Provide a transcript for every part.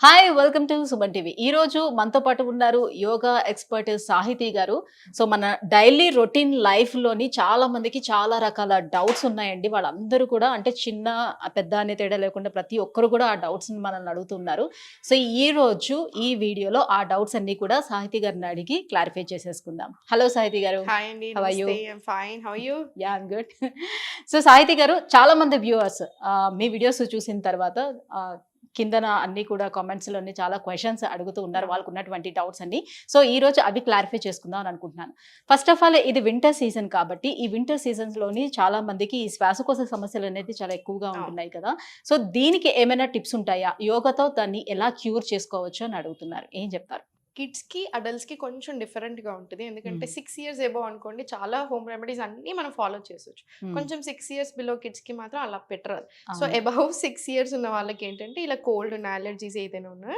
Hi welcome to Suman TV. ఈ రోజు మనతో పాటు ఉన్నారు యోగా ఎక్స్పర్ట్ సాహితీ గారు. సో మన డైలీ రొటీన్ లైఫ్ లోని చాలా మందికి చాలా రకాల డౌట్స్ ఉన్నాయండి. వాళ్ళందరూ కూడా అంటే చిన్న పెద్ద అనే తేడా లేకుండా ప్రతి ఒక్కరు కూడా ఆ డౌట్స్ ని మనల్ని అడుగుతున్నారు. సో ఈ రోజు ఈ వీడియోలో ఆ డౌట్స్ అన్ని కూడా సాహితీ గారిని అడిగి క్లారిఫై చేసేసుకుందాం. హలో సాహితీ గారు. హాయ్ అండి, how are you? Namaste. I'm fine. How are you? Yeah I'm good. So Sahithi గారు, చాలా మంది వ్యూవర్స్ మీ వీడియోస్ చూసిన తర్వాత కిందన అన్ని కూడా కామెంట్స్ లోని చాలా క్వశ్చన్స్ అడుగుతూ ఉన్నారు, వాళ్ళకు ఉన్నటువంటి డౌట్స్ అన్ని. సో ఈ రోజు అవి క్లారిఫై చేసుకుందాం అని అనుకుంటున్నాను. ఫస్ట్ ఆఫ్ ఆల్, ఇది వింటర్ సీజన్ కాబట్టి ఈ వింటర్ సీజన్స్ లోని చాలా మందికి ఈ శ్వాసకోశ సమస్యలు అనేది చాలా ఎక్కువగా ఉంటున్నాయి కదా. సో దీనికి ఏమైనా టిప్స్ ఉంటాయా? యోగాతో దాన్ని ఎలా క్యూర్ చేసుకోవచ్చు అని అడుగుతున్నారు. ఏం చెప్తారు? కిడ్స్ కి అడల్ట్స్ కి కొంచెం డిఫరెంట్ గా ఉంటుంది. ఎందుకంటే 6 ఇయర్స్ ఎబో అనుకోండి, చాలా హోమ్ రెమెడీస్ అన్ని మనం ఫాలో చేసొచ్చు. కొంచెం 6 ఇయర్స్ బిలో కిడ్స్ కి మాత్రం అలా పెట్టరాదు. సో అబౌవ్ 6 ఇయర్స్ ఉన్న వాళ్ళకి ఏంటంటే, ఇలా కోల్డ్ ఉన్న అలర్జీస్ ఏదైనా ఉన్నా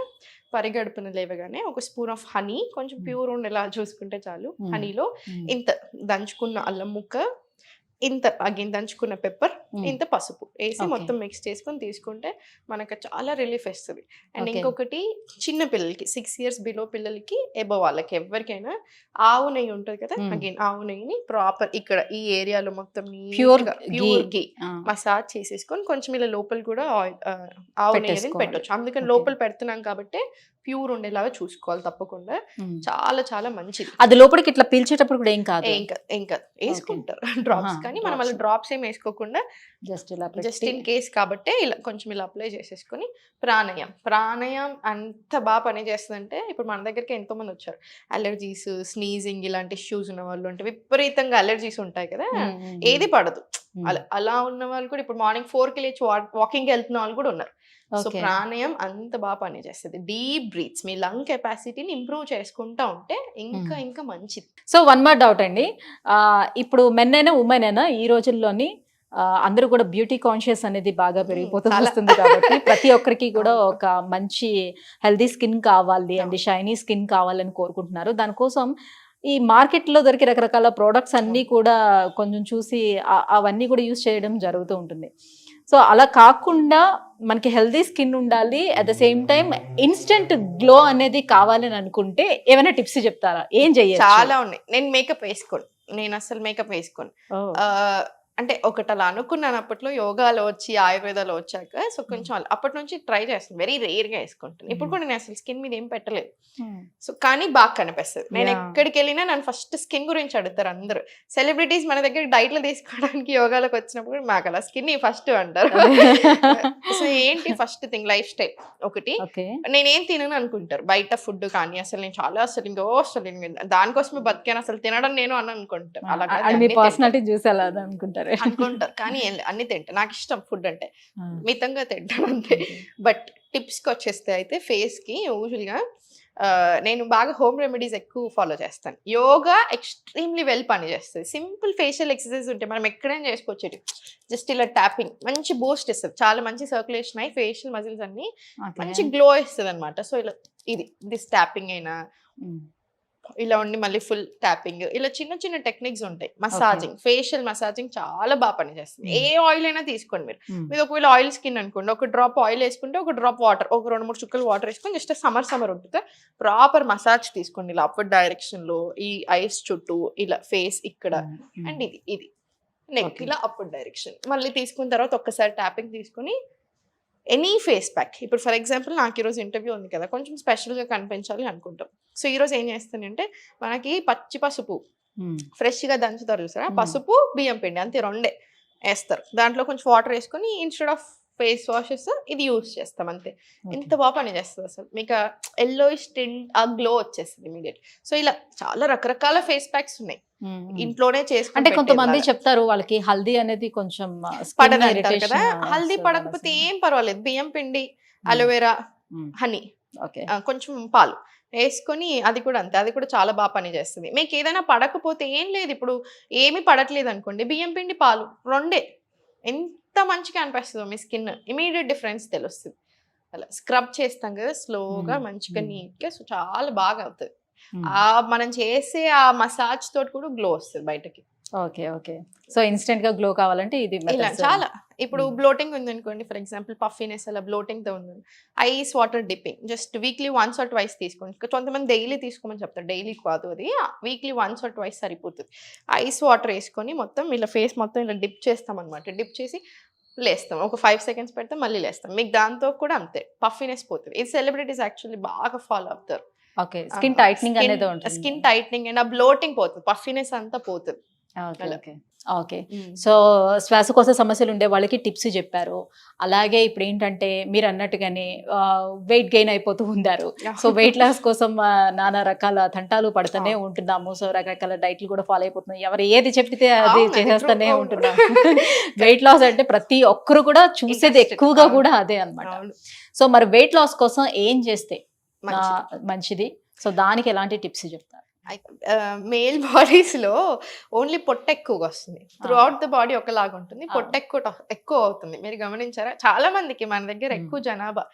పరిగడుపున లేవగానే ఒక స్పూన్ ఆఫ్ హనీ, కొంచెం ప్యూర్ ఉండేలా చూసుకుంటే చాలు. హనీలో ఇంత దంచుకున్న అల్లం ముక్క, ఇంత అగైన్ దంచుకున్న పెప్పర్, ఇంత పసుపు వేసి మొత్తం మిక్స్ చేసుకొని తీసుకుంటే మనకు చాలా రిలీఫ్ వస్తుంది. అండ్ ఇంకొకటి, చిన్న పిల్లలకి 6 ఇయర్స్ బిలో పిల్లలకి ఎబో వాళ్ళకి ఎవరికైనా ఆవు నెయ్యి ఉంటుంది కదా, అగైన్ ఆవు నెయ్యిని ప్రాపర్ ఇక్కడ ఈ ఏరియాలో మొత్తం ప్యూర్ ఘీ మసాజ్ చేసేసుకొని కొంచెం ఇలా లోపల కూడా ఆవు నెయ్యి పెట్టొచ్చు. అందుకని లోపల పెడుతున్నాం కాబట్టి ప్యూర్ ఉండేలాగా చూసుకోవాలి తప్పకుండా. చాలా చాలా మంచిది. అది లోపలికి ఇట్లా పీల్చేటప్పుడు కూడా ఏం కాదు, ఇంకా వేసుకుంటారు డ్రాప్స్, కానీ మనం అలా డ్రాప్స్ ఏం వేసుకోకుండా జస్ట్ ఇన్ కేస్ కాబట్టి ఇలా కొంచెం ఇలా అప్లై చేసేసుకొని ప్రాణాయామం అంత బాగా పని చేస్తుందంటే, ఇప్పుడు మన దగ్గరికి ఎంతో మంది వచ్చారు అలర్జీస్, స్నీజింగ్ ఇలాంటి ఇష్యూస్ ఉన్న వాళ్ళు, అంటే విపరీతంగా అలర్జీస్ ఉంటాయి కదా, ఏది పడదు అలా ఉన్న వాళ్ళు కూడా ఇప్పుడు మార్నింగ్ 4కి లేచి వాకింగ్ వెళ్తున్న వాళ్ళు కూడా ఉన్నారు. సో ప్రాణాయామం అంత బాగా పని చేస్తుంది. డీప్ బ్రీత్స్ మీ లంగ్ కెపాసిటీని ఇంప్రూవ్ చేసుకుంటా ఉంటే ఇంకా ఇంకా మంచిది. సో వన్ మోర్ డౌట్ అండి, ఇప్పుడు మెన్ అయినా ఉమెన్ అయినా ఈ రోజుల్లోని అందరూ కూడా బ్యూటీ కాన్షియస్ అనేది బాగా పెరిగిపోతూ వస్తుంది కాబట్టి ప్రతి ఒక్కరికి కూడా ఒక మంచి హెల్దీ స్కిన్ కావాలి అండ్ షైనీ స్కిన్ కావాలని కోరుకుంటున్నారు. దానికోసం ఈ మార్కెట్లో దొరికే రకరకాల ప్రోడక్ట్స్ అన్నీ కూడా కొంచెం చూసి అవన్నీ కూడా యూజ్ చేయడం జరుగుతూ ఉంటుంది. సో అలా కాకుండా మనకి హెల్దీ స్కిన్ ఉండాలి, at the same time instant glow అనేది కావాలని అనుకుంటే ఏమైనా టిప్స్ చెప్తారా? ఏం చెయ్యాలి? చాలా ఉన్నాయి. నేను మేకప్ వేసుకోను, నేను అసలు మేకప్ వేసుకోను. అంటే ఒకటి అలా అనుకున్నాను అప్పట్లో, యోగాలో వచ్చి ఆయుర్వేదాలో వచ్చాక. సో కొంచెం అప్పటి నుంచి ట్రై చేస్తాను, వెరీ రేర్గా వేసుకుంటాను. ఇప్పుడు కూడా నేను అసలు స్కిన్ మీద ఏం పెట్టలేదు. సో కానీ బాగా కనిపిస్తుంది. నేను ఎక్కడికి వెళ్ళినా నన్ను ఫస్ట్ స్కిన్ గురించి అడుగుతారు అందరూ. సెలబ్రిటీస్ మన దగ్గర డైట్లు తీసుకోవడానికి యోగాలోకి వచ్చినప్పుడు మాకు అలా స్కిన్ ఫస్ట్ అంటారు. సో ఏంటి ఫస్ట్ థింగ్, లైఫ్ స్టైల్ ఒకటి. నేనేం తినను అనుకుంటారు, బయట ఫుడ్ కానీ అసలు నేను చాలా అసలు దానికోసమే బతికాను, అసలు తినడం నేను అని అనుకుంటాను. అనుకుంటారు కానీ అన్ని తింటా, నాకు ఇష్టం ఫుడ్ అంటే, మితంగా తింటాను అంతే. బట్ టిప్స్కి వచ్చేస్తే అయితే ఫేస్కి యూజువల్గా నేను బాగా హోమ్ రెమెడీస్ ఎక్కువ ఫాలో చేస్తాను. యోగా ఎక్స్ట్రీమ్లీ వెల్ పని చేస్తుంది. సింపుల్ ఫేషియల్ ఎక్సర్సైజ్ ఉంటాయి, మనం ఎక్కడైనా చేసుకోవచ్చు. జస్ట్ ఇలా ట్యాపింగ్ మంచి బూస్ట్ ఇస్తుంది, చాలా మంచి సర్క్యులేషన్ అయ్యి ఫేషియల్ మజిల్స్ అన్ని మంచి గ్లో ఇస్తుంది అనమాట. సో ఇలా దిస్ ట్యాపింగ్ అయినా ఇలా ఉండి మళ్ళీ ఫుల్ ట్యాపింగ్, ఇలా చిన్న చిన్న టెక్నిక్స్ ఉంటాయి. మసాజింగ్, ఫేషియల్ మసాజింగ్ చాలా బాగా పనిచేస్తుంది. ఏ ఆయిల్ అయినా తీసుకోండి మీరు ఒకవేళ ఆయిల్ స్కిన్ అనుకోండి, ఒక డ్రాప్ ఆయిల్ వేసుకుంటే ఒక డ్రాప్ వాటర్, ఒక 2-3 చుక్కలు వాటర్ వేసుకొని జస్ట్ సమ్మర్ ఉంటుంది ప్రాపర్ మసాజ్ తీసుకోండి ఇలా అప్వర్డ్ డైరెక్షన్ లో, ఈ ఐస్ చుట్టూ ఇలా ఫేస్ ఇక్కడ అండ్ ఇది నెక్ ఇలా అప్వర్డ్ డైరెక్షన్. మళ్ళీ తీసుకున్న తర్వాత ఒక్కసారి ట్యాపింగ్ తీసుకుని ఎనీ ఫేస్ ప్యాక్, ఇప్పుడు ఫర్ ఎగ్జాంపుల్ నాకు ఈరోజు ఇంటర్వ్యూ ఉంది కదా, కొంచెం స్పెషల్గా కనిపించాలి అనుకుంటాం. సో ఈరోజు ఏం చేస్తానంటే, మనకి పచ్చి పసుపు ఫ్రెష్గా దంచుతారు చూసారా, పసుపు బియ్యం పిండి అంతే, 2 వేస్తారు. దాంట్లో కొంచెం వాటర్ వేసుకొని ఇన్స్టెడ్ ఆఫ్ ఫేస్ వాషెస్ ఇది యూజ్ చేస్తాం అంతే. ఎంత బాగా పని చేస్తుంది అసలు, మీకు ఎల్లోయిష్ టింట్ ఆ గ్లో వచ్చేస్తుంది ఇమీడియట్. సో ఇలా చాలా రకరకాల ఫేస్ ప్యాక్స్ ఉన్నాయి, ఇంట్లోనే చేసుకుంటే. అంటే కొంతమంది చెప్తారు వాళ్ళకి హల్దీ అనేది కొంచెం పడదంటారు కదా, హల్దీ పడకపోతే ఏం పర్వాలేదు, బియ్యం పిండి, అలోవెరా, హనీ, కొంచెం పాలు వేసుకొని అది కూడా అంతే, అది కూడా చాలా బాగా పని చేస్తుంది. మీకు ఏదైనా పడకపోతే ఏం లేదు, ఇప్పుడు ఏమి పడట్లేదు అనుకోండి, బియ్యం పిండి పాలు 2 ఎంత మంచిగా అనిపిస్తుందో మీ స్కిన్, ఇమీడియట్ డిఫరెన్స్ తెలుస్తుంది. అలా స్క్రబ్ చేస్తాం కదా స్లోగా మంచిగా నీట్గా, సో చాలా బాగా అవుతుంది. మనం చేసే ఆ మసాజ్ తోటి కూడా గ్లో వస్తుంది బయటకి. Okay okay. సో ఇన్స్టెంట్ గా గ్లో కావాలంటే ఇది ఇలా methods. చాలా ఇప్పుడు బ్లోటింగ్ ఉంది అనుకోండి, ఫర్ ఎగ్జాంపుల్ పఫీనెస్ అలా బ్లోటింగ్ తో ఉంది, ice water dipping just weekly once or twice తీసుకోండి. కొంతమంది డైలీ తీసుకోమని చెప్తారు, డైలీ కాదు అది, వీక్లీ వన్స్ ఆర్ ట్వైస్ సరిపోతుంది. ఐస్ వాటర్ వేసుకొని మొత్తం ఇలా ఫేస్ మొత్తం ఇలా డిప్ చేస్తాం అనమాట. డిప్ చేసి లేస్తాం, ఒక 5 seconds పెడితే మళ్ళీ లేస్తాం. మీకు దాంతో కూడా అంతే పఫీనెస్ పోతుంది. ఇది సెలబ్రిటీస్ యాక్చువల్లీ బాగా ఫాలో అవుతారు. ఓకే, స్కిన్ టైట్నింగ్ అనేది ఉంటుంది. స్కిన్ టైట్నింగ్ అండ్ ఆ బ్లోటింగ్ పోతుంది, పఫీనెస్ అంతా పోతుంది. Okay okay okay. సో శ్వాసకోశ సమస్యలు ఉండే వాళ్ళకి టిప్స్ చెప్పారు. అలాగే ఇప్పుడు ఏంటంటే మీరు అన్నట్టుగానే వెయిట్ గెయిన్ అయిపోతూ ఉన్నారు. సో వెయిట్ లాస్ కోసం నానా రకాల తంటాలు పడుతూనే ఉంటున్నాము. సో రకరకాల డైట్లు కూడా ఫాలో అయిపోతున్నాం. ఎవరు ఏది చెప్తే అది చేసేస్తూనే ఉంటున్నాం. వెయిట్ లాస్ అంటే ప్రతి ఒక్కరు కూడా చూసేది ఎక్కువగా కూడా అదే అన్నమాట. సో మరి వెయిట్ లాస్ కోసం ఏం చేస్తే మంచిది? సో దానికి ఎలాంటి టిప్స్ చెప్తారు? మేల్ బాడీస్ లో ఓన్లీ పొట్ట ఎక్కువగా వస్తుంది, త్రూ అవుట్ ద బాడీ ఒకలాగా ఉంటుంది, పొట్ట ఎక్కువ అవుతుంది. మీరు గమనించారా? చాలా మందికి మన దగ్గర ఎక్కువ జనాభా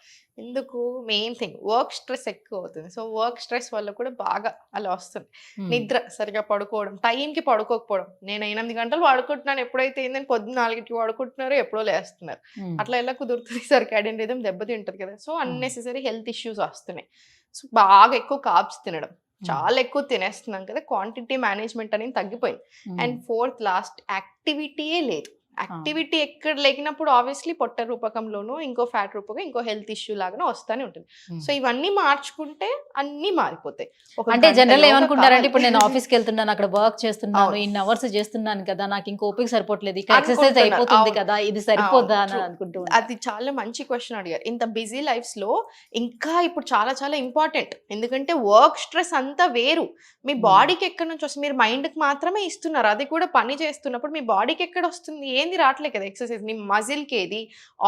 ఎందుకు, మెయిన్ థింగ్ వర్క్ స్ట్రెస్ ఎక్కువ అవుతుంది. సో వర్క్ స్ట్రెస్ వల్ల కూడా బాగా అలా వస్తుంది. నిద్ర సరిగా పడుకోవడం, టైంకి పడుకోకపోవడం. నేను 8 గంటలు పడుకుంటున్నాను, ఎప్పుడైతే ఏంటంటే పొద్దున్న 4కి పడుకుంటున్నారు, ఎప్పుడో లేస్తున్నారు. అట్లా ఎలా కుదురుతుంది? సర్కాడియన్ రిథమ్ దెబ్బతింటది కదా. సో అన్నెసెసరీ హెల్త్ ఇష్యూస్ వస్తున్నాయి. సో బాగా ఎక్కువ కార్బ్స్ తినడం, చాలా ఎక్కువ తినేస్తున్నాం కదా, క్వాంటిటీ మేనేజ్మెంట్ అనేది తగ్గిపోయింది. అండ్ ఫోర్త్ లాస్ట్, యాక్టివిటీయే లేదు. యాక్టివిటీ ఎక్కడ లేకినప్పుడు ఆబ్వియస్లీ పొట్ట రూపకంలోనూ ఇంకో ఫ్యాట్ రూపకం ఇంకో హెల్త్ ఇష్యూ లాగానే వస్తానే ఉంటుంది. సో ఇవన్నీ మార్చుకుంటే అన్ని మారిపోతాయి. అంటే జనరల్ ఏమనుకుంటారంటే ఇప్పుడు నేను ఆఫీస్కి వెళ్తున్నాను, అక్కడ వర్క్ చేస్తున్నాను, ఇన్ని అవర్స్ చేస్తున్నాను కదా, నాకు ఇంకో ఓపిక సరిపోవట్లేదు, ఇక ఎక్సర్సైజ్ అయిపోతుంది కదా, ఇది సరిపోద్దా అని అనుకుంటూ. అది చాలా మంచి క్వశ్చన్ అడిగారు. ఇంత బిజీ లైఫ్స్ లో ఇంకా ఇప్పుడు చాలా చాలా ఇంపార్టెంట్, ఎందుకంటే వర్క్ స్ట్రెస్ అంతా వేరు. మీ బాడీకి ఎక్కడి నుంచి వస్తుంది? మీరు మైండ్ కి మాత్రమే ఇస్తున్నారు, అది కూడా పని చేస్తున్నప్పుడు మీ బాడీకి ఎక్కడ వస్తుంది? ఏంది రావట్లేదు కదా ఎక్సర్సైజ్. నీ మజిల్కి ఏది,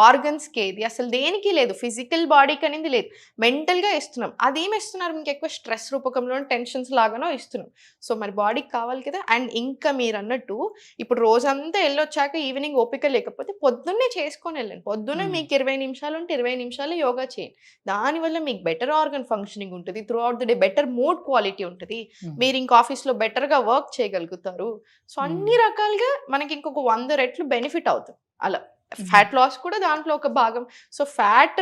ఆర్గన్స్కి ఏది, అసలు దేనికి లేదు. ఫిజికల్ బాడీకి అనేది లేదు, మెంటల్గా ఇస్తున్నాం. అదేమి ఇస్తున్నారు? మీకు ఎక్కువ స్ట్రెస్ రూపకంలో టెన్షన్స్ లాగానో ఇస్తున్నాం. సో మరి బాడీకి కావాలి కదా. అండ్ ఇంకా మీరు అన్నట్టు ఇప్పుడు రోజంతా వెళ్ళొచ్చాక ఈవినింగ్ ఓపిక లేకపోతే పొద్దున్నే చేసుకొని వెళ్ళండి. పొద్దున్నే మీకు 20 నిమిషాలు ఉంటే 20 నిమిషాలు యోగా చేయండి. దానివల్ల మీకు బెటర్ ఆర్గన్ ఫంక్షనింగ్ ఉంటుంది, through out the day better mood quality ఉంటుంది, మీరు ఇంక ఆఫీస్లో బెటర్గా వర్క్ చేయగలుగుతారు. సో అన్ని రకాలుగా మనకి ఇంకొక 100 రెట్లు బెనిఫిట్ అవుతుంది. అలా ఫ్యాట్ లాస్ కూడా దాంట్లో ఒక భాగం. సో ఫ్యాట్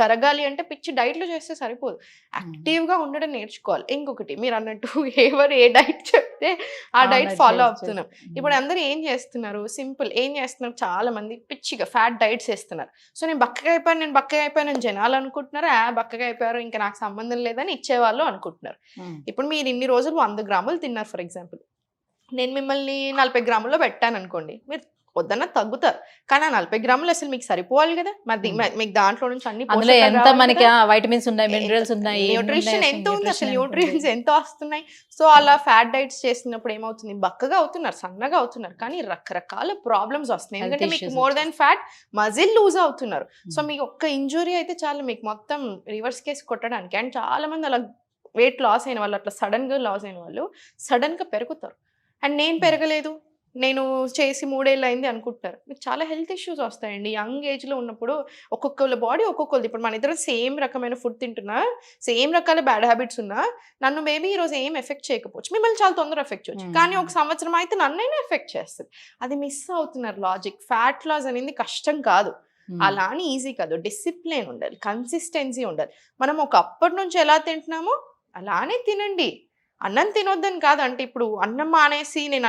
కరగాలి అంటే పిచ్చి డైట్లు చేస్తే సరిపోదు, యాక్టివ్గా ఉండడం నేర్చుకోవాలి. ఇంకొకటి మీరు అన్నట్టు ఎవరు ఏ డైట్ చెప్తే ఆ డైట్ ఫాలో అవుతున్నాం. ఇప్పుడు అందరూ ఏం చేస్తున్నారు? సింపుల్ ఏం చేస్తున్నారు? చాలా మంది పిచ్చిగా ఫ్యాట్ డైట్స్ వేస్తున్నారు. సో నేను బక్కగా అయిపోయాను జనాలు అనుకుంటున్నారు, బక్కగా అయిపోయారు ఇంకా నాకు సంబంధం లేదని ఇచ్చేవాళ్ళు అనుకుంటున్నారు. ఇప్పుడు మీరు ఇన్ని రోజులు 100 గ్రాములు తిన్నారు ఫర్ ఎగ్జాంపుల్, నేను మిమ్మల్ని 40 గ్రాముల్లో పెట్టాను అనుకోండి, మీరు వద్దన్న తగ్గుతారు. కానీ ఆ 40 గ్రాములు అసలు మీకు సరిపోవాలి కదా. మరి మీకు దాంట్లో నుంచి అన్ని ఎంత మనకి వైటమిన్స్ ఉన్నాయి, మినరల్స్ ఉన్నాయి, న్యూట్రిషన్ ఎంత ఉంది, అసలు న్యూట్రియన్స్ ఎంత వస్తున్నాయి. సో అలా ఫ్యాట్ డైట్స్ చేస్తున్నప్పుడు ఏమవుతుంది? బక్కగా అవుతున్నారు, సన్నగా అవుతున్నారు, కానీ రకరకాల ప్రాబ్లమ్స్ వస్తున్నాయి. ఎందుకంటే మీకు more than fat muscle lose అవుతున్నారు. సో మీకు ఒక్క ఇంజురీ అయితే చాలు మీకు మొత్తం రివర్స్ కేసు కొట్టడానికి. అండ్ చాలా మంది అలా వెయిట్ లాస్ అయిన వాళ్ళు, అట్లా సడన్గా లాస్ అయిన వాళ్ళు సడన్గా పెరుగుతారు. అండ్ నేను పెరగలేదు, నేను చేసి 3 ఏళ్ళు అయింది అనుకుంటున్నారు. మీకు చాలా హెల్త్ ఇష్యూస్ వస్తాయండి యంగ్ ఏజ్లో ఉన్నప్పుడు. ఒక్కొక్కళ్ళ బాడీ ఒక్కొక్కరిది. ఇప్పుడు మన ఇద్దరం సేమ్ రకమైన ఫుడ్ తింటున్నా, సేమ్ రకాల బ్యాడ్ హ్యాబిట్స్ ఉన్నా, నన్ను మేబీ ఈరోజు ఏం ఎఫెక్ట్ చేయకపోవచ్చు, మిమ్మల్ని చాలా తొందరగా ఎఫెక్ట్ చేయొచ్చు. కానీ ఒక సంవత్సరం అయితే నన్నైనా ఎఫెక్ట్ చేస్తుంది. అది మిస్ అవుతున్నారు లాజిక్. ఫ్యాట్ లాస్ అనేది కష్టం కాదు, అలా అని ఈజీ కాదు. డిసిప్లిన్ ఉండాలి, కన్సిస్టెన్సీ ఉండాలి. మనం ఒకప్పటి నుంచి ఎలా తింటున్నామో అలానే తినండి. అన్నం తినొద్దని కాదు, అంటే ఇప్పుడు అన్నం మానేసి నేను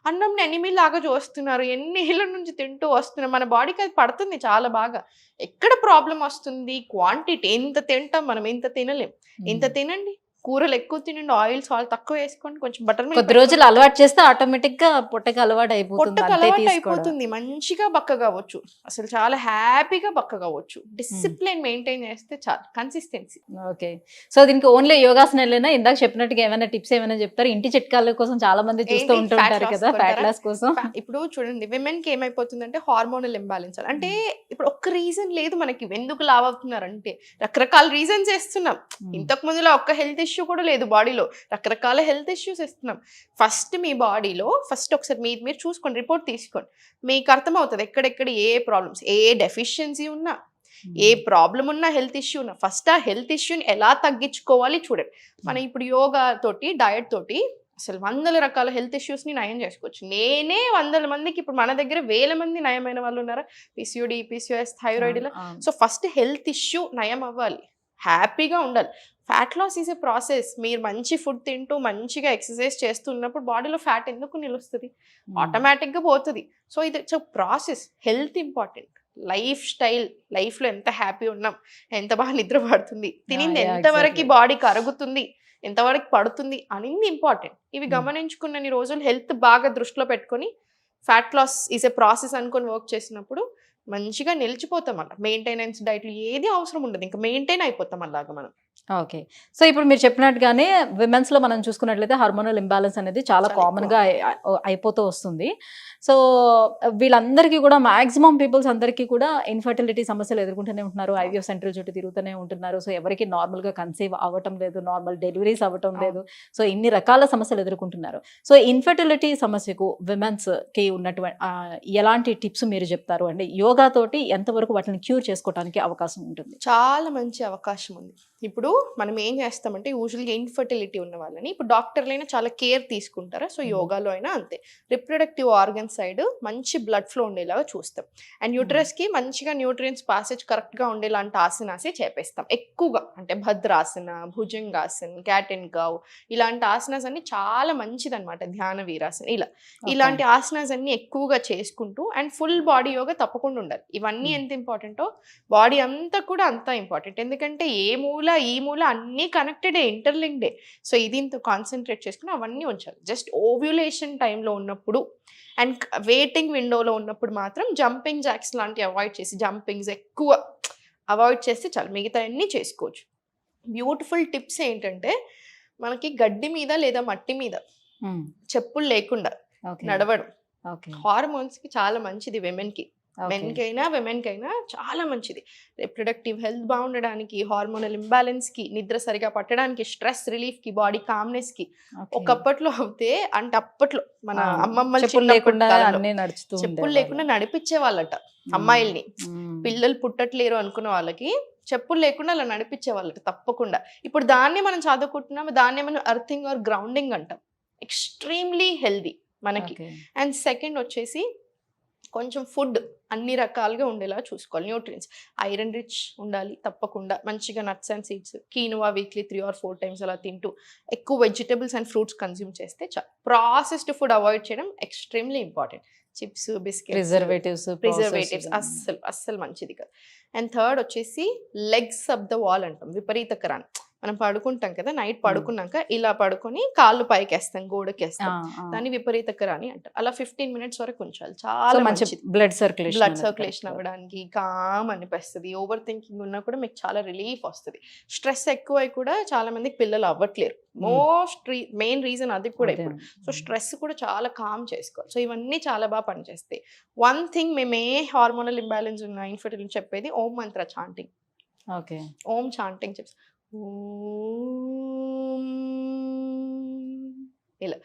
అన్నంని ఎనిమిలాగా చూస్తున్నారు, ఎన్ని ఏళ్ళ నుంచి తింటూ వస్తున్నారు. మన బాడీకి అది పడుతుంది చాలా బాగా. ఎక్కడ ప్రాబ్లం వస్తుంది? క్వాంటిటీ. ఎంత తింటాం మనం, ఎంత తినలేం. ఎంత తినండి, కూరలు ఎక్కువ తినండి, ఆయిల్ సాల్ట్ తక్కువ వేసుకోండి, కొంచెం బటర్ మిల్క్. కొద్ది రోజులు అలవాటు చేస్తే ఆటోమేటిక్ గా పొట్టకి అలవాటు అయిపోతుంది, మంచిగా బక్కగా అవ్వచ్చు, అసలు చాలా హ్యాపీగా బక్కగా అవ్వచ్చు. డిసిప్లిన్ మెయింటైన్ చేస్తే చాలు, కన్సిస్టెన్సీ. ఓకే. సో దీనికి ఓన్లీ యోగాసనాలేనా? ఇందాక చెప్పినట్టుగా ఏమైనా టిప్స్ ఏమైనా చెప్తారు? ఇంటి చిట్కాల కోసం చాలా మంది చూస్తూ ఉంటుంటారు కదా ఫ్యాట్ లాస్ కోసం. ఇప్పుడు చూడండి, విమెన్ కి ఏమైపోతుందంటే హార్మోనల్ ఇంబ్యాలెన్స్. అంటే ఇప్పుడు ఒక్క రీజన్ లేదు మనకి ఎందుకు లావ్ అవుతున్నారు అంటే, రకరకాల రీజన్స్ వేస్తున్నాం. ఇంతకు ముందులో ఒక్క హెల్త్ ఇష్యూ కూడా లేదు బాడీలో, రకరకాల హెల్త్ ఇష్యూస్ ఇస్తున్నాం. ఫస్ట్ మీ బాడీలో ఒకసారి మీరు చూసుకోండి, రిపోర్ట్ తీసుకోండి, మీకు అర్థమవుతుంది ఎక్కడెక్కడ ఏ ప్రాబ్లమ్స్, ఏ డెఫిషియన్సీ ఉన్నా, ఏ ప్రాబ్లం ఉన్నా, హెల్త్ ఇష్యూ ఉన్నా, ఫస్ట్ ఆ హెల్త్ ఇష్యూని ఎలా తగ్గించుకోవాలి చూడండి. మనం ఇప్పుడు యోగా తోటి, డయట్ తోటి అసలు వందల రకాల హెల్త్ ఇష్యూస్ని నయం చేసుకోవచ్చు. నేనే వందల మందికి, ఇప్పుడు మన దగ్గర వేల మంది నయమైన వాళ్ళు ఉన్నారా, పిసిఓడి, పిసిఓఎస్, థైరాయిడ్ ఇలా. సో ఫస్ట్ హెల్త్ ఇష్యూ నయం అవ్వాలి, హ్యాపీగా ఉండాలి. Fat loss is a process. మీరు మంచి ఫుడ్ తింటూ మంచిగా ఎక్సర్సైజ్ చేస్తున్నప్పుడు బాడీలో ఫ్యాట్ ఎందుకు నిలుస్తుంది, ఆటోమేటిక్గా పోతుంది. సో ఇది it's process. Health important. Life style, లైఫ్లో ఎంత హ్యాపీ ఉన్నాం, ఎంత బాగా నిద్ర పడుతుంది, తినింది ఎంతవరకు బాడీకి అరుగుతుంది, ఎంతవరకు పడుతుంది అనేది ఇంపార్టెంట్. ఇవి గమనించుకున్నన్ని రోజులు హెల్త్ బాగా దృష్టిలో పెట్టుకొని fat loss is a process అనుకొని వర్క్ చేసినప్పుడు మంచిగా నిలిచిపోతాం. అలా మెయింటెనెన్స్ డైట్లు ఏది అవసరం ఉండదు, ఇంకా మెయింటైన్ అయిపోతాం అలాగా మనం. ఓకే. సో ఇప్పుడు మీరు చెప్పినట్టుగానే విమెన్స్లో మనం చూసుకున్నట్లయితే హార్మోనల్ ఇంబ్యాలెన్స్ అనేది చాలా కామన్గా అయిపోతూ వస్తుంది. సో వీళ్ళందరికీ కూడా మ్యాక్సిమం పీపుల్స్ అందరికీ కూడా ఇన్ఫర్టిలిటీ సమస్యలు ఎదుర్కొంటూనే ఉంటున్నారు. ఐవీఎఫ్ సెంటర్ చుట్టూ తిరుగుతూనే ఉంటున్నారు. సో ఎవరికి నార్మల్గా కన్సీవ్ అవ్వటం లేదు, నార్మల్ డెలివరీస్ అవ్వటం లేదు. సో ఇన్ని రకాల సమస్యలు ఎదుర్కొంటున్నారు. సో ఇన్ఫర్టిలిటీ సమస్యకు విమెన్స్కి ఉన్నటువంటి ఎలాంటి టిప్స్ మీరు చెప్తారు అండి? యోగా తోటి ఎంతవరకు వాటిని క్యూర్ చేసుకోవడానికి అవకాశం ఉంటుంది? చాలా మంచి అవకాశం ఉంది. ఇప్పుడు మనం ఏం చేస్తామంటే యూజువల్గా ఇన్ఫర్టిలిటీ ఉన్న వాళ్ళని, ఇప్పుడు డాక్టర్లైనా చాలా కేర్ తీసుకుంటారా, సో యోగాలో అయినా అంతే. రిప్రొడక్టివ్ ఆర్గన్ సైడ్ మంచి బ్లడ్ ఫ్లో ఉండేలాగా చూస్తాం. అండ్ యూటరస్కి మంచిగా న్యూట్రియన్స్ పాసేజ్ కరెక్ట్గా ఉండేలాంటి ఆసనాసే చేపేస్తాం ఎక్కువగా. అంటే భద్రాసన, భుజంగాసన్, క్యాట్ అండ్ కౌ ఇలాంటి ఆసనాస్ అన్ని చాలా మంచిది అనమాట. ధ్యాన వీరాసన ఇలాంటి ఆసనాస్ అన్ని ఎక్కువగా చేసుకుంటూ, అండ్ ఫుల్ బాడీ యోగా తప్పకుండా ఉండాలి. ఇవన్నీ ఎంత ఇంపార్టెంటో బాడీ అంతా కూడా అంతా ఇంపార్టెంట్. ఎందుకంటే ఏ మూల ఈ మూల అన్నీ కనెక్టెడే, ఇంటర్లింక్డే. సో ఇది ఇంత కాన్సన్ట్రేట్ చేసుకుని అవన్నీ ఉంచాలి. జస్ట్ ఓవ్యులేషన్ టైంలో ఉన్నప్పుడు అండ్ వెయిటింగ్ విండోలో ఉన్నప్పుడు మాత్రం జంపింగ్ జాక్స్ లాంటివి అవాయిడ్ చేసి, జంపింగ్స్ ఎక్కువ అవాయిడ్ చేస్తే చాలు, మిగతా అన్నీ చేసుకోవచ్చు. బ్యూటిఫుల్ టిప్స్ ఏంటంటే, మనకి గడ్డి మీద లేదా మట్టి మీద చెప్పులు లేకుండా నడవడం హార్మోన్స్కి చాలా మంచిది. విమెన్కి, మెన్కైనా విమెన్కైనా చాలా మంచిది. రిప్రొడక్టివ్ హెల్త్ బాగుండడానికి, హార్మోనల్ ఇంబ్యాలెన్స్కి, నిద్ర సరిగా పట్టడానికి, స్ట్రెస్ రిలీఫ్కి, బాడీ కామ్నెస్కి. ఒకప్పట్లో అవుతే అంటే అప్పట్లో మన అమ్మమ్మలు చెప్పులు లేకుండా నడిపించే వాళ్ళట అమ్మాయిల్ని. పిల్లలు పుట్టట్లేరు అనుకున్న వాళ్ళకి చెప్పులు లేకుండా అలా నడిపించే వాళ్ళట తప్పకుండా. ఇప్పుడు దాన్ని మనం చదువుకుంటున్నాం, దాన్ని మనం అర్థింగ్ ఆర్ గ్రౌండింగ్ అంటాం. ఎక్స్ట్రీమ్లీ హెల్దీ మనకి. అండ్ సెకండ్ వచ్చేసి కొంచెం ఫుడ్ అన్ని రకాలుగా ఉండేలా చూసుకోవాలి. న్యూట్రియన్స్, ఐరన్ రిచ్ ఉండాలి తప్పకుండా. మంచిగా nuts and seeds, కీనువా weekly 3 or 4 times అలా తింటూ, ఎక్కువ వెజిటబుల్స్ అండ్ ఫ్రూట్స్ కన్జ్యూమ్ చేస్తే చాలు. ప్రాసెస్డ్ ఫుడ్ అవాయిడ్ చేయడం extremely important. Chips, biscuits, preservatives అస్సలు మంచిది కాదు. అండ్ థర్డ్ వచ్చేసి లెగ్స్ అప్ ద వాల్ అంటాం, విపరీతకరాన్ని. మనం పడుకుంటాం కదా, నైట్ పడుకున్నాక ఇలా పడుకొని కాళ్ళు పైకేస్తాం, గోడకేస్తాం, దాన్ని విపరీతకరాని అంటారు. అలా 15 minutes వరకు ఉంచాలి. చాలా మంచిది. బ్లడ్ సర్క్యులేషన్ అవ్వడానికి, కామ్ అనిపిస్తుంది. ఓవర్ థింకింగ్ ఉన్నా కూడా మీకు చాలా రిలీఫ్ వస్తుంది. స్ట్రెస్ ఎక్కువై కూడా చాలా మందికి పిల్లలు అవ్వట్లేరు. మెయిన్ రీజన్ అది కూడా ఇప్పుడు. సో స్ట్రెస్ కూడా చాలా కామ్ చేసుకోవాలి. సో ఇవన్నీ చాలా బాగా పనిచేస్తాయి. వన్ థింగ్ మేము ఏ హార్మోనల్ ఇంబ్యాలెన్స్ ఉన్న ఇన్ఫర్టిలిటీ చెప్పేది ఓం మంత్ర చాంటింగ్. ఓం చాంటింగ్ చెప్తాం, ఇలా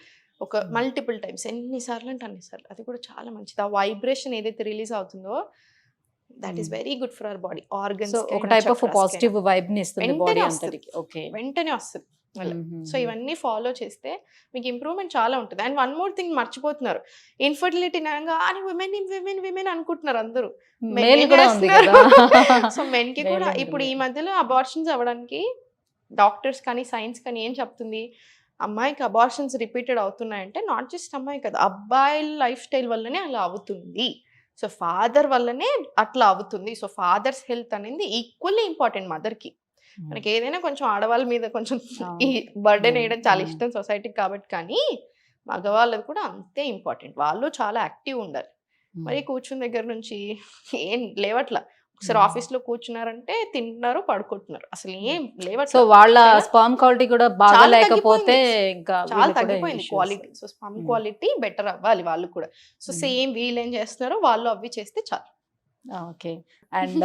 ఒక మల్టిపుల్ టైమ్స్, ఎన్నిసార్లు అంటే అన్నిసార్లు. అది కూడా చాలా మంచిది. ఆ వైబ్రేషన్ ఏదైతే రిలీజ్ అవుతుందో that is very good for our body organs. ఒక టైప్ ఆఫ్ పాజిటివ్ వైబ్ ని ఇస్తుంది బాడీ అంతటికి. వెంటనే వస్తుంది. సో ఇవన్నీ ఫాలో చేస్తే మీకు ఇంప్రూవ్మెంట్ చాలా ఉంటుంది. అండ్ వన్ మోర్ థింగ్ మర్చిపోతున్నారు, ఇన్ఫర్టిలిటీ అనగా విమెన్ అనుకుంటున్నారు అందరూ. సో మెన్ కి కూడా ఇప్పుడు ఈ మధ్యలో అబార్షన్స్ అవ్వడానికి డాక్టర్స్ కానీ సైన్స్ కానీ ఏం చెప్తుంది, అమ్మాయికి అబార్షన్స్ రిపీటెడ్ అవుతున్నాయంటే నాట్ జస్ట్ అమ్మాయి కదా, అబ్బాయిల లైఫ్ స్టైల్ వల్లనే అలా అవుతుంది. సో ఫాదర్ వల్లనే అట్లా అవుతుంది. సో ఫాదర్స్ హెల్త్ అనేది ఈక్వల్లీ ఇంపార్టెంట్ మదర్కి. మనకి ఏదైనా కొంచెం ఆడవాళ్ళ మీద కొంచెం ఈ బర్డెన్ వేయడం చాలా ఇష్టం సొసైటీకి కాబట్టి, కానీ మగవాళ్ళది కూడా అంతే ఇంపార్టెంట్. వాళ్ళు చాలా యాక్టివ్ ఉండాలి. మరి కూర్చున్న దగ్గర నుంచి ఏం లేవట్లా. ఒకసారి ఆఫీస్ లో కూర్చున్నారంటే తింటున్నారు, పడుకుంటున్నారు, అసలు ఏం లేవట్లేదు. సో వాళ్ళ స్పర్మ్ క్వాలిటీ కూడా బాగా లేకపోతే ఇంకా చాలా తగ్గిపోయింది quality. So sperm quality better అవ్వాలి వాళ్ళు కూడా. సో సేమ్ వీళ్ళు ఏం చేస్తున్నారో వాళ్ళు అవి చేస్తే చాలు. Okay. And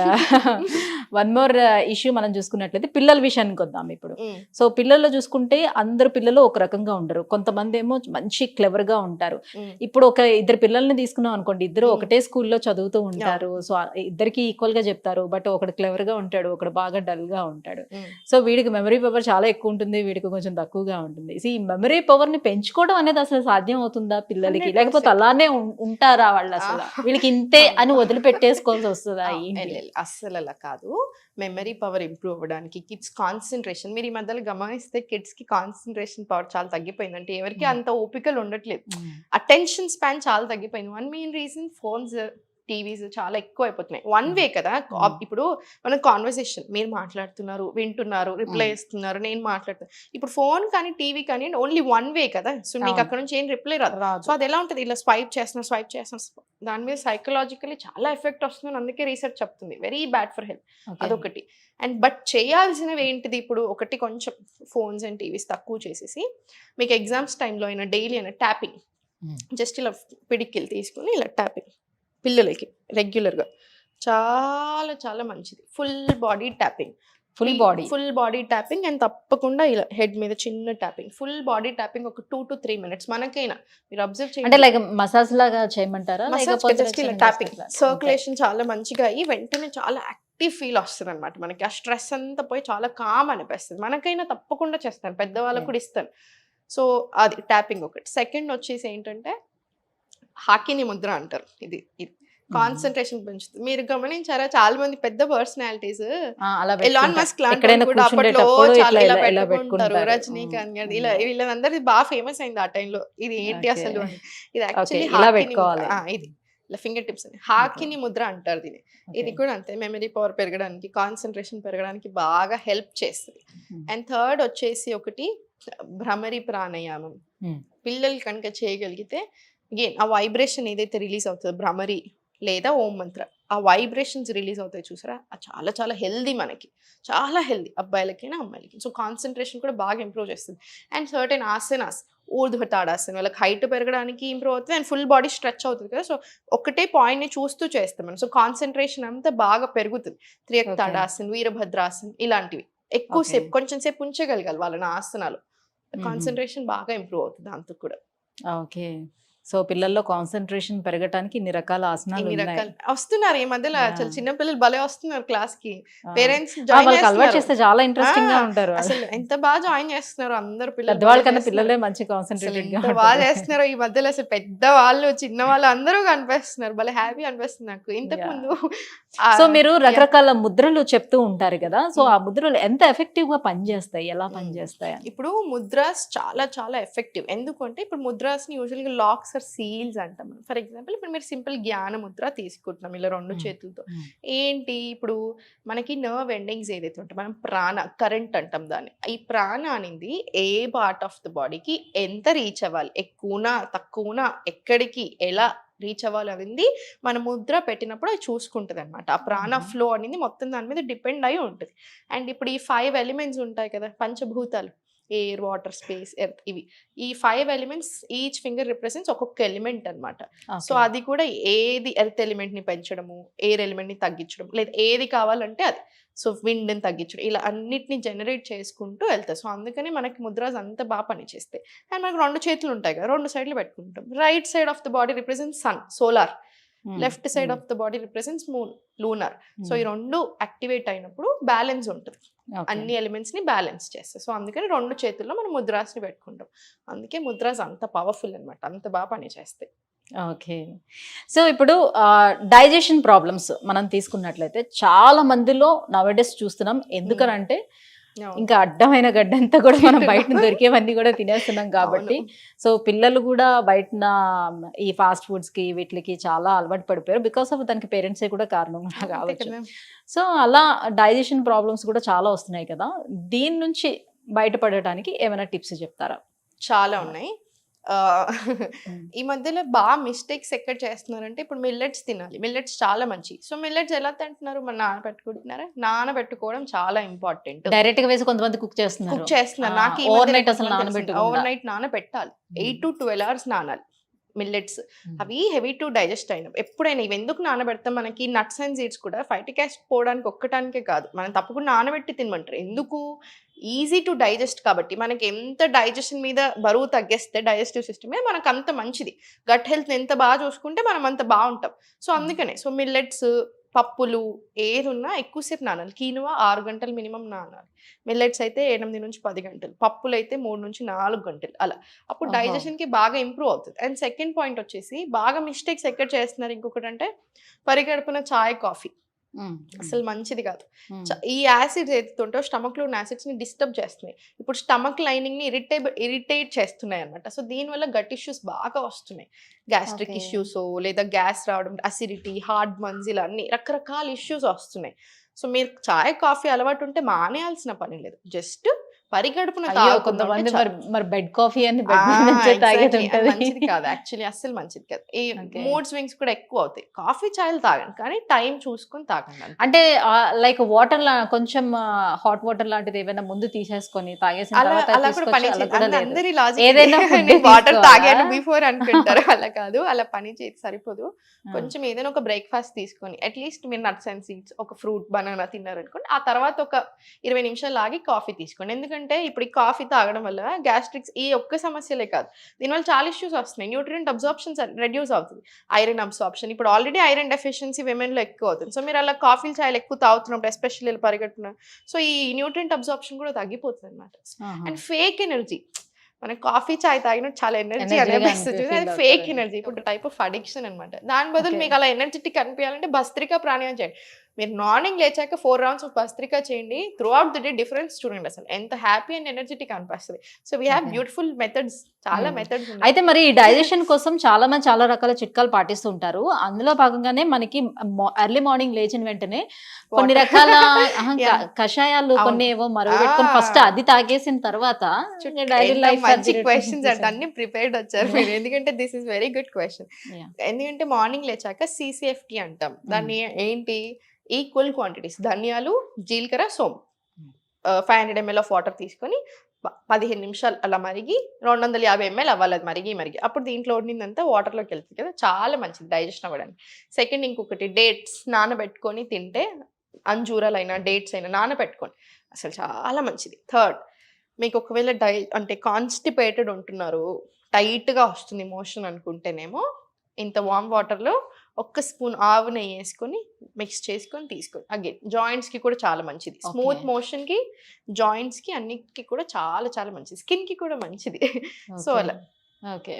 one more issue మనం చూసుకున్నట్లయితే పిల్లల విషయానికి వద్దాం ఇప్పుడు. సో పిల్లల్లో చూసుకుంటే అందరు పిల్లలు ఒక రకంగా ఉండరు, కొంతమంది ఏమో మంచి క్లెవర్ గా ఉంటారు. ఇప్పుడు ఒక ఇద్దరు పిల్లల్ని తీసుకున్నాం అనుకోండి, ఇద్దరు ఒకటే స్కూల్లో చదువుతూ ఉంటారు, సో ఇద్దరికి ఈక్వల్ గా చెప్తారు, బట్ ఒకడు క్లెవర్ గా ఉంటాడు, ఒకడు బాగా డల్ గా ఉంటాడు. సో వీడికి మెమరీ పవర్ చాలా ఎక్కువ ఉంటుంది, వీడికి కొంచెం తక్కువగా ఉంటుంది. ఈ మెమరీ పవర్ ని పెంచుకోవడం అనేది అసలు సాధ్యం అవుతుందా పిల్లలకి, లేకపోతే అలానే ఉంటారా వాళ్ళు, అసలు వీళ్ళకి ఇంతే అని వదిలిపెట్టేసుకోవాల్సి వస్తుందా? అస్సలు అలా కాదు. మెమరీ పవర్ ఇంప్రూవ్ అవ్వడానికి, కిడ్స్ కాన్సన్ట్రేషన్, మీరు ఈ మధ్యలో గమనిస్తే కిడ్స్ కి కాన్సన్ట్రేషన్ పవర్ చాలా తగ్గిపోయింది. అంటే ఎవరికి అంత ఓపికలు ఉండట్లేదు, అటెన్షన్ స్పాన్ చాలా తగ్గిపోయింది. One main reason phones, TVs చాలా ఎక్కువ అయిపోతున్నాయి. వన్ వే కదా. ఇప్పుడు మనం కాన్వర్సేషన్, మీరు మాట్లాడుతున్నారు, వింటున్నారు, రిప్లై ఇస్తున్నారు, నేను మాట్లాడుతున్నాను. ఇప్పుడు ఫోన్ కానీ టీవీ కానీ ఓన్లీ వన్ వే కదా. సో మీకు అక్కడ నుంచి ఏం రిప్లై రాదు. సో అది ఎలా ఉంటుంది, ఇలా స్వైప్ చేస్తున్నారు, దాని మీద సైకలాజికలీ చాలా ఎఫెక్ట్ వస్తుంది. అందుకే రీసెర్చ్ చెప్తుంది వెరీ బ్యాడ్ ఫర్ హెల్త్. అదొకటి. అండ్ బట్ చేయాల్సినవి ఏంటిది, ఇప్పుడు ఒకటి కొంచెం ఫోన్స్ అండ్ టీవీస్ తక్కువ చేసేసి, మీకు ఎగ్జామ్స్ టైంలో అయినా డైలీ అయినా ట్యాపింగ్, జస్ట్ ఇలా పిడికిలు తీసుకుని ఇలా ట్యాపింగ్ పిల్లలకి రెగ్యులర్గా చాలా చాలా మంచిది. Full body tapping, full body tapping and తప్పకుండా ఇలా హెడ్ మీద చిన్న ట్యాపింగ్, ఫుల్ బాడీ ట్యాపింగ్ ఒక 2 to 3 minutes. మనకైనా మీరు అబ్జర్వ్ చేయండి, అంటే లైక్ మసాజ్ లాగా చేయమంటారా? ట్యాపింగ్ సర్క్యులేషన్ చాలా మంచిగా అయ్యి వెంటనే చాలా యాక్టివ్ ఫీల్ వస్తుంది అనమాట. మనకి ఆ స్ట్రెస్ అంతా పోయి చాలా కామ్ అనిపిస్తుంది. మనకైనా తప్పకుండా చేస్తాను, పెద్దవాళ్ళకు కూడా ఇస్తాను. సో అది ట్యాపింగ్ ఒకటి. సెకండ్ వచ్చేసి ఏంటంటే హాకిని ముద్ర అంటారు. ఇది కాన్సన్ట్రేషన్ పెంచుతుంది. మీరు గమనించారా, చాలా మంది పెద్ద పర్సనాలిటీస్, ఎలాన్ మస్క్ లాంటి కూడా అప్పట్లో చాలా ఇలా పెట్టుకుంటారు, రజనీకాంత్ గారు, ఇలా వీళ్ళందరూ బాగా ఫేమస్ అయింది ఆ టైంలో. ఇది ఏంటి అసలు, ఇది యాక్చువల్లీ ఇది ఇలా ఫింగర్ టిప్స్ అని హాకిని ముద్ర అంటారు దీన్ని. ఇది కూడా అంతే, మెమరీ పవర్ పెరగడానికి, కాన్సన్ట్రేషన్ పెరగడానికి బాగా హెల్ప్ చేస్తుంది. అండ్ థర్డ్ వచ్చేసి ఒకటి భ్రమరి ప్రాణాయామం. పిల్లలు కనుక చేయగలిగితే అగైన్ ఆ వైబ్రేషన్ ఏదైతే రిలీజ్ అవుతుందో భ్రమరి లేదా ఓం మంత్ర, ఆ వైబ్రేషన్స్ రిలీజ్ అవుతాయి చూసారా, అది చాలా చాలా హెల్దీ, మనకి చాలా హెల్దీ, అబ్బాయిలకైనా అమ్మాయిలకి. సో కాన్సన్ట్రేషన్ కూడా బాగా ఇంప్రూవ్ చేస్తుంది. అండ్ సర్టెన్ ఆసనాస్, ఊర్ధ్వ తాడాసనం, వాళ్ళకి హైట్ పెరగడానికి ఇంప్రూవ్ అవుతుంది అండ్ ఫుల్ బాడీ స్ట్రెచ్ అవుతుంది కదా. సో ఒకటే పాయింట్ని చూస్తూ చేస్తాం మనం, సో కాన్సన్ట్రేషన్ అంతా బాగా పెరుగుతుంది. త్రియక్ తాడాసన్, వీరభద్రాసన్ ఇలాంటివి ఎక్కువసేపు కొంచెం సేపు ఉంచగలగాలి వాళ్ళని ఆసనాలు, కాన్సన్ట్రేషన్ బాగా ఇంప్రూవ్ అవుతుంది దాంతో కూడా. ఓకే. సో పిల్లల్లో కాన్సన్ట్రేషన్ పెరగడానికి ఇన్ని రకాల ఆసనాలు వస్తున్నారు ఈ మధ్యలో. అసలు చిన్న పిల్లలు భలే వస్తున్నారు క్లాస్ కి, పేరెంట్స్ అలవాటు చేస్తే చాలా ఇంట్రెస్టింగ్ గా ఉంటారు. అసలు ఎంత బాగా జాయిన్ చేస్తున్నారు అందరు పిల్లలు, పెద్దవాళ్ళకన్నా పిల్లలే మంచి కాన్సన్ట్రేటెడ్ గా బాగా చేస్తున్నారు ఈ మధ్యలో. అసలు పెద్ద వాళ్ళు చిన్న వాళ్ళు అందరూ కనిపిస్తున్నారు, భలే హ్యాపీ అనిపిస్తుంది నాకు. ఇంతకు ముందు సో మీరు రకరకాల ముద్రలు చెప్తూ ఉంటారు కదా, సో ఆ ముద్రలు ఎంత ఎఫెక్టివ్ గా పనిచేస్తాయి, ఎలా పనిచేస్తాయి? ఇప్పుడు ముద్రాస్ చాలా చాలా ఎఫెక్టివ్. ఎందుకంటే ఇప్పుడు ముద్రాస్ ని యూజువల్ గా లాక్స్ ఆర్ సీల్స్ అంటాం. ఫర్ ఎగ్జాంపుల్ ఇప్పుడు మీరు సింపుల్ జ్ఞాన ముద్ర తీసుకుంటున్నాం ఇలా 2 చేతులతో. ఏంటి, ఇప్పుడు మనకి నర్వ్ ఎండింగ్స్ ఏదైతే ఉంటాయి, మనం ప్రాణ కరెంట్ అంటాం దాన్ని. ఈ ప్రాణ అనేది ఏ పార్ట్ ఆఫ్ ద బాడీకి ఎంత రీచ్ అవ్వాలి, ఎక్కువనా తక్కువనా, ఎక్కడికి ఎలా రీచ్ అవ్వాలి అనేది మన ముద్ర పెట్టినప్పుడు అది చూసుకుంటుంది అనమాట. ఆ ప్రాణ ఫ్లో అనేది మొత్తం దాని మీద డిపెండ్ అయి ఉంటుంది. అండ్ ఇప్పుడు ఈ 5 ఎలిమెంట్స్ ఉంటాయి కదా, పంచభూతాలు, ఎయిర్, వాటర్, స్పేస్, ఎర్త్, ఇవి ఈ 5 ఎలిమెంట్స్ ఈచ్ ఫింగర్ రిప్రజెంట్స్ ఒక్కొక్క ఎలిమెంట్ అనమాట. సో అది కూడా ఏది ఎర్త్ ఎలిమెంట్ ని పెంచడము, ఎయిర్ ఎలిమెంట్ ని తగ్గించడం, లేదా ఏది కావాలంటే అది, సో విండ్ ని తగ్గించడం, ఇలా అన్నిటిని జనరేట్ చేసుకుంటూ వెళ్తాయి. సో అందుకని మనకి ముద్రాస్ అంత బాగా పనిచేస్తాయి. అండ్ మనకు 2 చేతులు ఉంటాయి కదా, 2 సైడ్లు పెట్టుకుంటాం. Right side of the body represents sun, solar, left side of the body represents moon, lunar. So ఈ 2 యాక్టివేట్ అయినప్పుడు బ్యాలెన్స్ ఉంటుంది, అన్ని ఎలిమెంట్స్ ని బ్యాలెన్స్ చేస్తాయి. సో అందుకని 2 చేతుల్లో మనం ముద్రాస్ ని పెట్టుకుంటాం. అందుకే ముద్రాస్ అంత పవర్ఫుల్ అనమాట, అంత బాగా పని చేస్తాయి. ఓకే. సో ఇప్పుడు డైజెషన్ ప్రాబ్లమ్స్ మనం తీసుకున్నట్లయితే చాలా మందిలో నవడేస్ చూస్తున్నాం. ఎందుకనంటే ఇంకా అడ్డమైన గడ్డంతా కూడా మనం బయట దొరికేవన్నీ కూడా తినేస్తున్నాం కాబట్టి. సో పిల్లలు కూడా బయట ఈ ఫాస్ట్ ఫుడ్స్ కి వీటికి చాలా అలవాటు పడిపోయారు. బికాస్ ఆఫ్ దానికి పేరెంట్సే కూడా కారణం కావచ్చు. సో అలా డైజెషన్ ప్రాబ్లమ్స్ కూడా చాలా వస్తున్నాయి కదా, దీని నుంచి బయటపడటానికి ఏమైనా టిప్స్ చెప్తారా? చాలా ఉన్నాయి. ఈ మధ్యలో బాగా మిస్టేక్స్ ఎక్కడ చేస్తున్నారంటే, ఇప్పుడు మిల్లెట్స్ తినాలి, మిల్లెట్స్ చాలా మంచి. సో మిల్లెట్స్ ఎలా తింటున్నారు, మన నానబెట్టుకుంటున్నారా? నానబెట్టుకోవడం చాలా ఇంపార్టెంట్. డైరెక్ట్ గా వేసి కొంతమంది కుక్ చేస్తున్నారు. నాకు ఓవర్ నైట్ నానబెట్టాలి, 8 to 12 hours నానాలి. మిల్లెట్స్ అవి హెవీ టు డైజెస్ట్ అయినవి. ఎప్పుడైనా ఇవి ఎందుకు నానబెడతాం, మనకి నట్స్ అండ్ సీడ్స్ కూడా ఫైటిక్ యాసిడ్ పోవడానికి ఒక్కటానికే కాదు, మనం తప్పకుండా నానబెట్టి తినమంటారు. ఎందుకు? ఈజీ టు డైజెస్ట్ కాబట్టి. మనకి ఎంత డైజెషన్ మీద బరువు తగ్గేస్తే డైజెస్టివ్ సిస్టమే మనకు అంత మంచిది. గట్ హెల్త్ ఎంత బాగా చూసుకుంటే మనం అంత బాగుంటాం. సో అందుకనే సో మిల్లెట్స్, పప్పులు ఏదున్నా ఎక్కువసేపు నానాలి. కీనువా 6 గంటలు మినిమం నానాలి. మిల్లెట్స్ అయితే 8 నుంచి 10 గంటలు, పప్పులు అయితే 3 నుంచి 4 గంటలు అలా. అప్పుడు ఓహో. డైజెషన్కి బాగా ఇంప్రూవ్ అవుతుంది. అండ్ సెకండ్ పాయింట్ వచ్చేసి బాగా మిస్టేక్స్ ఎక్కడ చేస్తున్నారు ఇంకొకటి అంటే పరిగడుపున చాయ్ కాఫీ అసలు మంచిది కాదు. ఈ యాసిడ్స్ ఏదైతే ఉంటో స్టమక్ లో ఉన్న యాసిడ్స్ ని డిస్టర్బ్ చేస్తున్నాయి. ఇప్పుడు స్టమక్ లైనింగ్ ని ఇరిటేట్ చేస్తున్నాయి అనమాట. సో దీనివల్ల గట్ ఇష్యూస్ బాగా వస్తున్నాయి. Gastric Okay. ఇష్యూస్ లేదా గ్యాస్ రావడం, అసిడిటీ, హార్ట్ బర్న్స్, ఇలా అన్ని రకరకాల ఇష్యూస్ వస్తున్నాయి. సో మీరు చాయ్ కాఫీ అలవాటు ఉంటే మానేయాల్సిన పని లేదు. జస్ట్ పరిగడుపున అయ్యో, తాగకుండా కొంతమంది ఉంటే చాలు. మరి బెడ్ కాఫీ అని ఆ, బెడ్ మీద నుంచే తాగేది exactly. అది ఉంటది. మంచిది కాదు యాక్చువల్లీ, అస్సలు మంచిది కాదు. ఈ Okay. మూడ్ స్వింగ్స్ కూడా ఎక్కువ అవుతాయి. కాఫీ చాయలు తాగండి కానీ టైం చూసుకొని తాగండి అంతే. అంటే లైక్ వాటర్ కొంచెం హాట్ వాటర్ లాంటిది ఏమైనా ముందు తీసేసుకొని తాగేసిన అలా తర్వాత అలా కూడా తీసుకొచ్చి పని అలా చేయదు. కూడా లేదు. అందరి లాజిక్ ఏదైనా food వాటర్ తీసుకోవాలా? తాగాను బిఫోర్ అనుకుంటారు. అలా కాదు, అలా పని చేసి సరిపోదు. కొంచెం ఏదైనా ఒక బ్రేక్ఫాస్ట్ తీసుకొని అట్లీస్ట్ మీరు నట్స్ అండ్ సీడ్స్, ఒక ఫ్రూట్, బనానా తిన్నారనుకోండి, ఆ తర్వాత ఒక 20 నిమిషాలు ఆగి కాఫీ తీసుకోండి. ఎందుకంటే ఇప్పుడు ఈ కాఫీ తాగడం వల్ల గ్యాస్ట్రిక్స్ ఈ ఒక్క సమస్యలే కాదు, దీనివల్ల చాలా ఇష్యూస్ వస్తున్నాయి. న్యూట్రియంట్ అబ్జార్ప్షన్ రెడ్యూస్ అవుతుంది. ఐరన్ అబ్జార్ప్షన్, ఇప్పుడు ఆల్రెడీ ఐరన్ డెఫిషియన్సీ విమెన్లో ఎక్కువ అవుతుంది. సో మీరు అలా కాఫీలు చాయలు ఎక్కువ తాగుతున్నప్పుడు ఎస్పెషల్లీ పరిగెడుతున్నారు, సో ఈ న్యూట్రియంట్ అబ్జార్ప్షన్ కూడా తగ్గిపోతుంది అనమాట. అండ్ ఫేక్ ఎనర్జీ, మన కాఫీ చాయ్ తాగినట్టు చాలా ఎనర్జీ Energy గా అనిపిస్తుంది, feel అది అవుతారు. Fake energy. ఇప్పుడు టైప్ ఆఫ్ అడిక్షన్ అనమాట. దాని బదులు Okay. మీకు అలా ఎనర్జెటిక్ అనిపించాలంటే భస్త్రికా ప్రాణాయామం చేయండి. మీరు మార్నింగ్ లేచాక 4 రౌండ్స్ ఆఫ్ భస్త్రికా చేయండి. Through out the day difference చూడండి, అసలు ఎంత హ్యాపీ అండ్ ఎనర్జెటిక్ అనిపిస్తుంది. So we have Okay. Beautiful methods, చాలా మెథడ్స్ ఉన్నాయి. అయితే మరి డైజెషన్ కోసం చాలా మంది చాలా రకాల చిట్కాలు పాటిస్తూ ఉంటారు. అందులో భాగంగానే మనకి ఎర్లీ మార్నింగ్ లేచిన వెంటనే కొన్ని రకాల Yeah. కషాయాలు అవును. కొన్ని ఏవో మరుగు పెట్టుకొని ఫస్ట్ అది తాగేసిన తర్వాత డైలీ ఎంత లైఫ్ మంచి క్వశ్చన్స్ అంటే అన్ని ప్రిపేర్డ్ వచ్చారు మీరు, ఎందుకంటే this is very good question. ఎందుకంటే మార్నింగ్ లేచాక CCFT అంటాం. దాన్ని ఏంటి, ఈక్వల్ క్వాంటిటీస్ ధనియాలు, జీలకర్ర, సోంపు 500 ml ఆఫ్ వాటర్ తీసుకొని 15 నిమిషాలు అలా మరిగి 250 ml అవ్వాలి అది మరిగి. అప్పుడు దీంట్లో ఉండిందంతా వాటర్లోకి వెళ్తుంది కదా, చాలా మంచిది డైజెషన్ అవ్వడానికి. సెకండ్ ఇంకొకటి డేట్స్ నానబెట్టుకొని తింటే, అంజూరాలైనా డేట్స్ అయినా నానబెట్టుకొని అసలు చాలా మంచిది. థర్డ్, మీకు ఒకవేళ అంటే కాన్స్టిపేటెడ్ ఉంటున్నారు, టైట్గా వస్తుంది మోషన్ అనుకుంటేనేమో, ఇంత వామ్ వాటర్లో 1 స్పూన్ ఆవు నెయ్యి వేసుకొని మిక్స్ చేసుకొని తీసుకోండి. అగైన్ జాయింట్స్కి కూడా చాలా మంచిది. Smooth Okay. మోషన్కి, జాయింట్స్కి, అన్నిటికి కూడా చాలా చాలా మంచిది. స్కిన్కి కూడా మంచిది. సో అలా. Okay.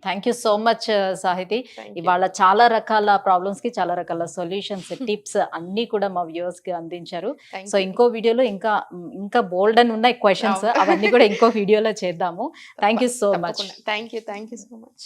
Thank you so much Sahithi. Thank you. ఇవాళ చాలా రకాల ప్రాబ్లమ్స్ కి చాలా రకాల సొల్యూషన్స్, టిప్స్ అన్ని కూడా మా వ్యూవర్స్ కి అందించారు. Thank so you. ఇంకో వీడియోలో ఇంకా బోల్డ్ అని ఉన్నాయి క్వశ్చన్స్, అవును. అవన్నీ కూడా ఇంకో వీడియోలో చేద్దాము. Thank you so much. తప్పకుండా. Thank you so much.